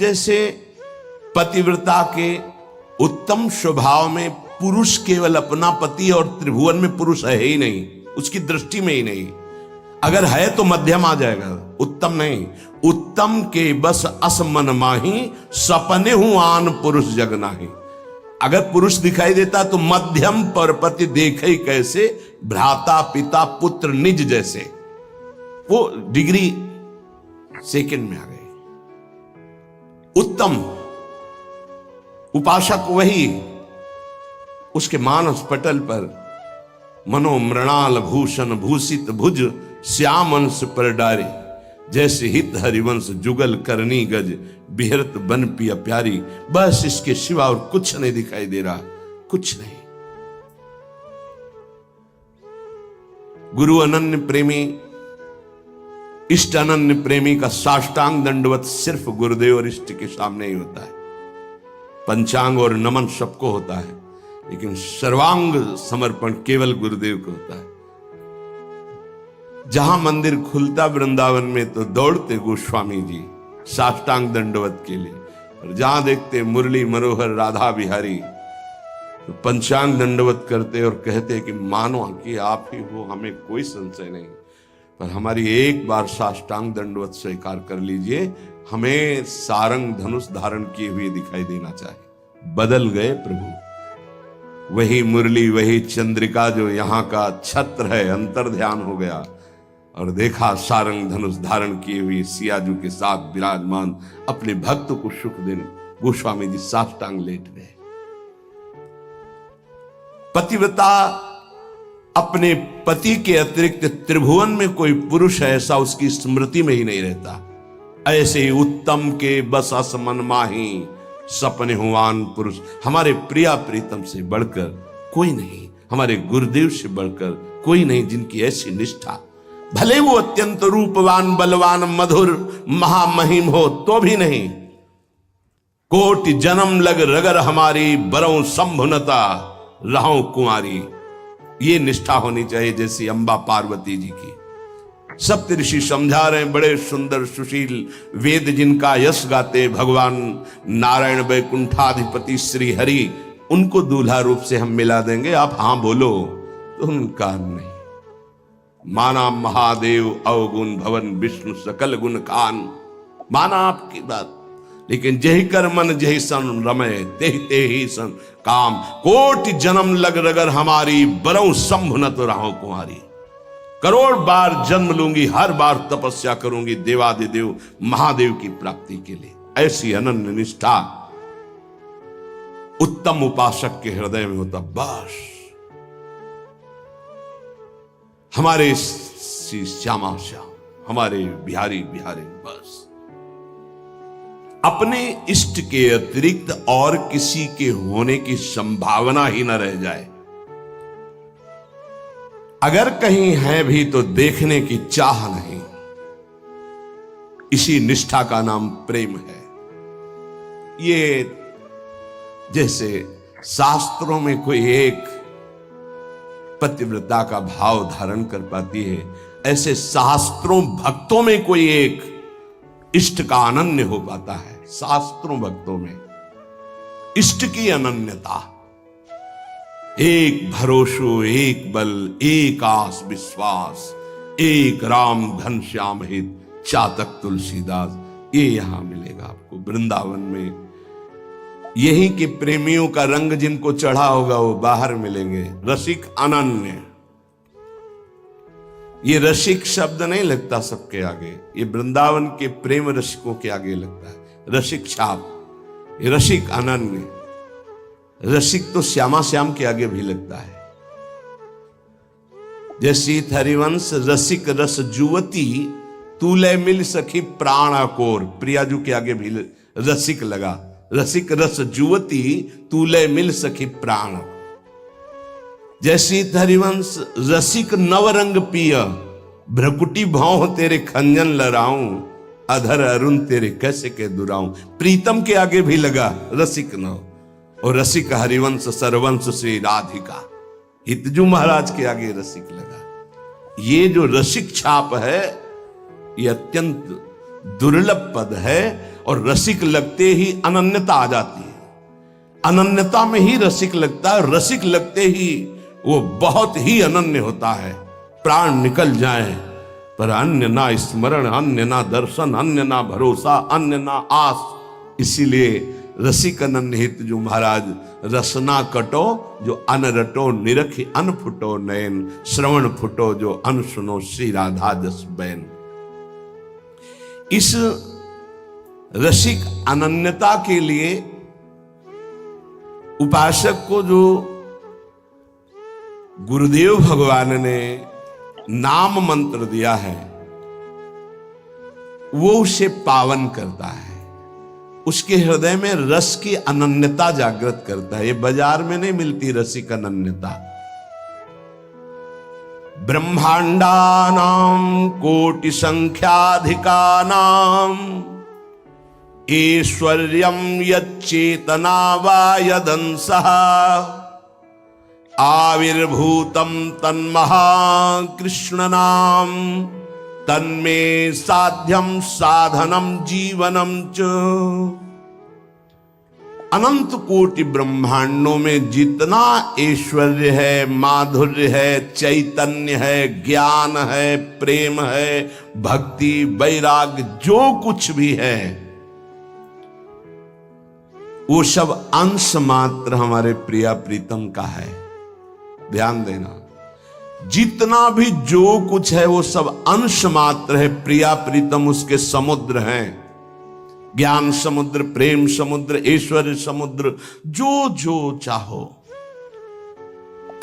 जैसे पतिव्रता के उत्तम स्वभाव में पुरुष केवल अपना पति और त्रिभुवन में पुरुष है ही नहीं, उसकी दृष्टि में ही नहीं। अगर है तो मध्यम आ जाएगा, उत्तम नहीं। उत्तम के बस असमन माही, सपने हूं आन पुरुष जग नाही। अगर पुरुष दिखाई देता तो मध्यम परपति देखे कैसे, भ्राता पिता पुत्र निज जैसे। वो डिग्री सेकंड में आ गई। उत्तम उपासक वही, उसके मानस पटल पर मनो मृणाल भूषण भूषित भुज श्याम अंश पर डारे, जैसे हित हरिवंश जुगल करनी गज बिहरत बन पिया प्यारी। बस इसके सिवा और कुछ नहीं दिखाई दे रहा, कुछ नहीं। गुरु अनन्य प्रेमी, इष्ट अनन्य प्रेमी का साष्टांग दंडवत सिर्फ गुरुदेव और इष्ट के सामने ही होता है। पंचांग और नमन सबको होता है, लेकिन सर्वांग समर्पण केवल गुरुदेव को होता है। जहां मंदिर खुलता वृंदावन में तो दौड़ते गोस्वामी जी साष्टांग दंडवत के लिए, और जहां देखते मुरली मनोहर राधा बिहारी तो पंचांग दंडवत करते और कहते कि मानो कि आप ही हो, हमें कोई संशय नहीं, पर हमारी एक बार साष्टांग दंडवत स्वीकार कर लीजिए, हमें सारंग धनुष धारण किए हुए दिखाई देना चाहिए। बदल गए प्रभु, वही मुरली वही चंद्रिका जो यहाँ का छत्र है, अंतर ध्यान हो गया और देखा सारंग धनुष धारण किए हुए सियाजू के साथ विराजमान अपने भक्त को सुख देने गोस्वामी जी साष्टांग लेट गए। पतिव्रता अपने पति के अतिरिक्त त्रिभुवन में कोई पुरुष है ऐसा उसकी स्मृति में ही नहीं रहता। ऐसे ही उत्तम के बस असमन माही, सपने हुआन पुरुष। हमारे प्रिया प्रीतम से बढ़कर कोई नहीं, हमारे गुरुदेव से बढ़कर कोई नहीं, जिनकी ऐसी निष्ठा। भले वो अत्यंत रूपवान बलवान मधुर महामहिम हो तो भी नहीं। कोटि जन्म लग रगर हमारी, बरौ संभुनता रहूं कुंवारी। ये निष्ठा होनी चाहिए जैसी अंबा पार्वती जी की। सप्त ऋषि समझा रहे हैं, बड़े सुंदर सुशील वेद जिनका यश गाते भगवान नारायण वैकुंठाधिपति श्री हरि, उनको दूल्हा रूप से हम मिला देंगे, आप हां बोलो तो उनका नहीं। माना महादेव अवगुण भवन विष्णु सकल गुण खान, माना आपकी बात, लेकिन जही कर मन जही सन रमय, तेहि सन काम। कोटि जन्म लग रगर हमारी, बरौ शंभु न तो रहो कुंवारी। करोड़ बार जन्म लूंगी, हर बार तपस्या करूंगी देवादिदेव महादेव की प्राप्ति के लिए। ऐसी अनन्य निष्ठा उत्तम उपासक के हृदय में होता। बस हमारे श्यामा श्याम, हमारे बिहारी बिहारी, बस अपने इष्ट के अतिरिक्त और किसी के होने की संभावना ही न रह जाए। अगर कहीं है भी तो देखने की चाह नहीं। इसी निष्ठा का नाम प्रेम है। ये जैसे शास्त्रों में कोई एक पतिव्रता का भाव धारण कर पाती है, ऐसे शास्त्रों भक्तों में कोई एक इष्ट का अनन्य हो पाता है। शास्त्रों भक्तों में इष्ट की अनन्यता, एक भरोसो एक बल एक आस विश्वास, एक राम घनश्याम हित चातक तुलसीदास, ये यहां मिलेगा आपको वृंदावन में। यही के प्रेमियों का रंग जिनको चढ़ा होगा वो बाहर मिलेंगे। रसिक अनन्य, ये रसिक शब्द नहीं लगता सबके आगे, ये वृंदावन के प्रेम रसिकों के आगे लगता है। रसिक छाप, ये रसिक अनन्य। रसिक तो श्यामा श्याम के आगे भी लगता है। जैसी हरिवंश रसिक रस जुवती, तूले मिल सखी प्राण अकोर। प्रियाजू के आगे भी रसिक लगा। रसिक रस जुवती, तूले मिल सखी प्राण। जैसी हरिवंश रसिक नवरंग पिय, भ्रकुटी भाव तेरे खंजन लड़ाऊं, अधर अरुण तेरे कैसे के दुराऊं। प्रीतम के आगे भी लगा रसिक नव, और रसिक हरिवंश सरवंश श्री राधिका। हितजू महाराज के आगे रसिक लगा। ये जो रसिक छाप है ये अत्यंत दुर्लभ पद है, और रसिक लगते ही अनन्यता आ जाती है। अनन्यता में ही रसिक लगता है, रसिक लगते ही वो बहुत ही अनन्य होता है। प्राण निकल जाए पर अन्य ना स्मरण, अन्य ना दर्शन, अन्य ना भरोसा, अन्य ना आस। इसीलिए रसिक अनन्य हित जो महाराज रसना कटो जो अन रटो, निरखी अन फुटो नयन, श्रवण फुटो जो अन सुनो श्री राधा जस बैन। इस रसिक अनन्यता के लिए उपासक को जो गुरुदेव भगवान ने नाम मंत्र दिया है वो उसे पावन करता है, उसके हृदय में रस की अनन्यता जागृत करता है। ये बाजार में नहीं मिलती रसिक अनन्यता। ब्रह्मांडानां कोटि संख्याधिकानां ऐश्वर्यं यच्चेतना वा यदंसः आविर्भूतं तन्महाकृष्णनाम तन्मे साध्यम साधनम जीवनम च। अनंत कोटि ब्रह्मांडों में जितना ऐश्वर्य है, माधुर्य है, चैतन्य है, ज्ञान है, प्रेम है, भक्ति, वैराग्य, जो कुछ भी है वो सब अंश मात्र हमारे प्रिया प्रीतम का है। ध्यान देना, जितना भी जो कुछ है वो सब अंश मात्र है। प्रिया प्रीतम उसके समुद्र हैं, ज्ञान समुद्र, प्रेम समुद्र, ऐश्वर्य समुद्र, जो जो चाहो।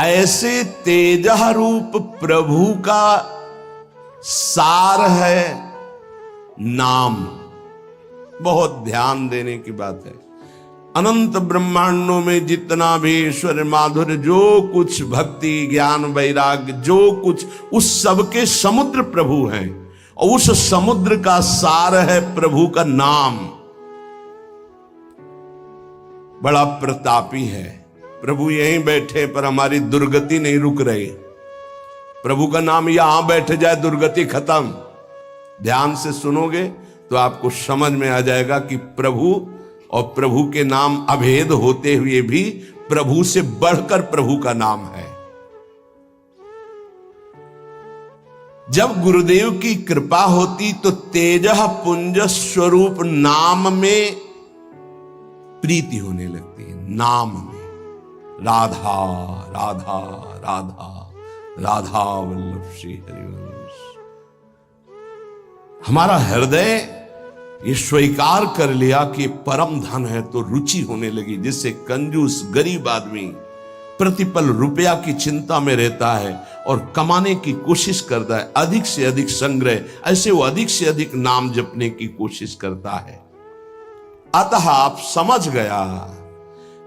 ऐसे तेजः रूप प्रभु का सार है नाम। बहुत ध्यान देने की बात है। अनंत ब्रह्मांडों में जितना भी ईश्वर, माधुर्य, जो कुछ भक्ति, ज्ञान, वैराग्य, जो कुछ, उस सबके समुद्र प्रभु हैं और उस समुद्र का सार है प्रभु का नाम। बड़ा प्रतापी है प्रभु। यहीं बैठे पर हमारी दुर्गति नहीं रुक रही। प्रभु का नाम यहां बैठ जाए दुर्गति खत्म। ध्यान से सुनोगे तो आपको समझ में आ जाएगा कि प्रभु और प्रभु के नाम अभेद होते हुए भी प्रभु से बढ़कर प्रभु का नाम है। जब गुरुदेव की कृपा होती तो तेजः पुंज स्वरूप नाम में प्रीति होने लगती है। नाम में राधा राधा राधा राधा वल्लभ श्री हरिवंश। हमारा हृदय ये स्वीकार कर लिया कि परम धन है तो रुचि होने लगी। जिससे कंजूस गरीब आदमी प्रतिपल रुपया की चिंता में रहता है और कमाने की कोशिश करता है, अधिक से अधिक संग्रह, ऐसे वो अधिक से अधिक नाम जपने की कोशिश करता है। अतः आप समझ गया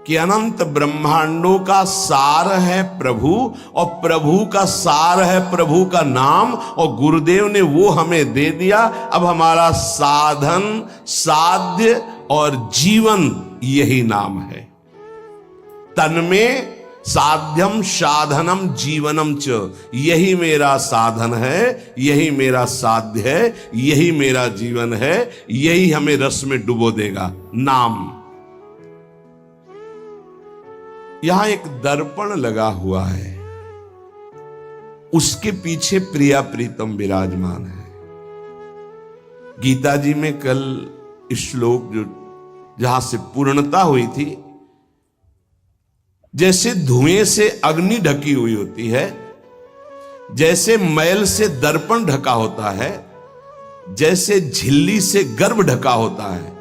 कि अनंत ब्रह्मांडों का सार है प्रभु और प्रभु का सार है प्रभु का नाम, और गुरुदेव ने वो हमें दे दिया। अब हमारा साधन, साध्य और जीवन यही नाम है। तन्मे साध्यम साधनम जीवनम च। यही मेरा साधन है, यही मेरा साध्य है, यही मेरा जीवन है, यही हमें रस में डुबो देगा। नाम। यहां एक दर्पण लगा हुआ है, उसके पीछे प्रिया प्रीतम विराजमान है। गीता जी में कल श्लोक जो जहां से पूर्णता हुई थी, जैसे धुएं से अग्नि ढकी हुई होती है, जैसे मैल से दर्पण ढका होता है, जैसे झिल्ली से गर्भ ढका होता है,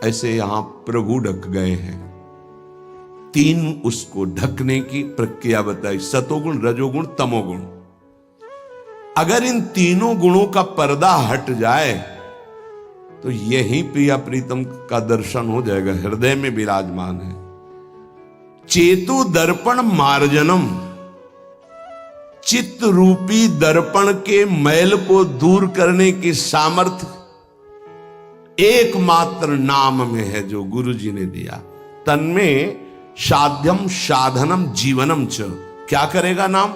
ऐसे यहां प्रभु ढक गए हैं। तीन उसको ढकने की प्रक्रिया बताई, सतोगुण, रजोगुण, तमोगुण। अगर इन तीनों गुणों का पर्दा हट जाए तो यही प्रिया प्रीतम का दर्शन हो जाएगा। हृदय में विराजमान है। चेतु दर्पण मार्जनम। चित्त रूपी दर्पण के मैल को दूर करने की सामर्थ्य एकमात्र नाम में है जो गुरु जी ने दिया। तन्में साध्यम साधनम जीवनम च। क्या करेगा नाम?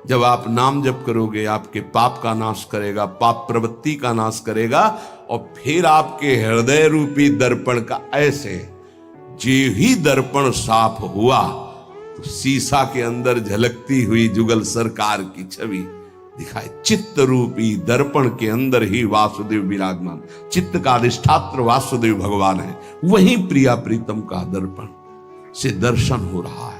जब आप नाम जप करोगे आपके पाप का नाश करेगा, पाप प्रवृत्ति का नाश करेगा और फिर आपके हृदय रूपी दर्पण का ऐसे जे ही दर्पण साफ हुआ तो शीशा के अंदर झलकती हुई जुगल सरकार की छवि दिखाई। चित्त रूपी दर्पण के अंदर ही वासुदेव विराजमान, चित्त का अधिष्ठात्र वासुदेव भगवान है, वही प्रिया प्रीतम का दर्पण से दर्शन हो रहा है।